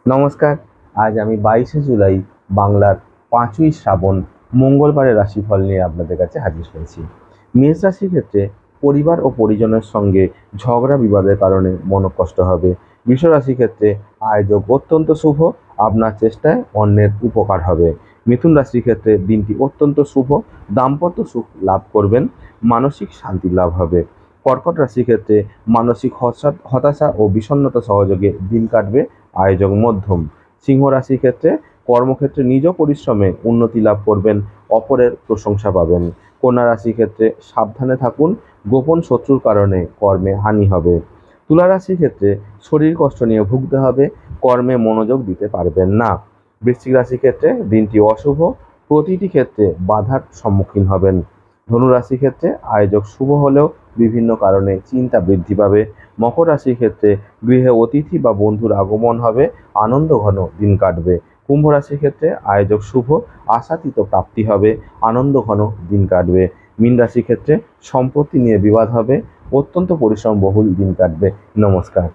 নমস্কার। আজ আমি 22শে জুলাই বাংলার 5ই শ্রাবণ মঙ্গলবারের রাশিফল নিয়ে আপনাদের কাছে হাজির হয়েছি। মেষ রাশির ক্ষেত্রে পরিবার ও পরিজনের সঙ্গে ঝগড়া বিবাদের কারণে মনোকষ্ট হবে। বৃষ রাশির ক্ষেত্রে আয়োযোগ অত্যন্ত শুভ, আপনার চেষ্টায় অন্যের উপকার হবে। মিথুন রাশির ক্ষেত্রে দিনটি অত্যন্ত শুভ, দাম্পত্য সুখ লাভ করবেন, মানসিক শান্তি লাভ হবে। কর্কট রাশির ক্ষেত্রে মানসিক হতাশা ও বিষণ্ণতা সহযোগে দিন কাটবে, আয়োজন মধ্যম। সিংহ রাশির ক্ষেত্রে কর্মক্ষেত্রে নিজ পরিশ্রমে উন্নতি লাভ করবেন, অপরের প্রশংসা পাবেন। কন্যা রাশির ক্ষেত্রে সাবধানে থাকুন, গোপন শত্রুর কারণে কর্মে হানি হবে। তুলা রাশির ক্ষেত্রে শরীর কষ্ট নিয়ে ভুগতে হবে, কর্মে মনোযোগ দিতে পারবেন না। বৃশ্চিক রাশির ক্ষেত্রে দিনটি অশুভ, প্রতিটি ক্ষেত্রে বাধার সম্মুখীন হবেন। ধনু রাশির ক্ষেত্রে আয়োজক শুভ হলেও বিভিন্ন কারণে চিন্তা বৃদ্ধি পাবে। মকর রাশির ক্ষেত্রে গৃহে অতিথি বা বন্ধুর আগমন হবে, আনন্দ ঘন দিন কাটবে। কুম্ভ রাশির ক্ষেত্রে আয়োজক শুভ, আশাতীত প্রাপ্তি হবে, আনন্দ ঘন দিন কাটবে। মীন রাশির ক্ষেত্রে সম্পত্তি নিয়ে বিবাদ হবে, অত্যন্ত পরিশ্রম বহুল দিন কাটবে। নমস্কার।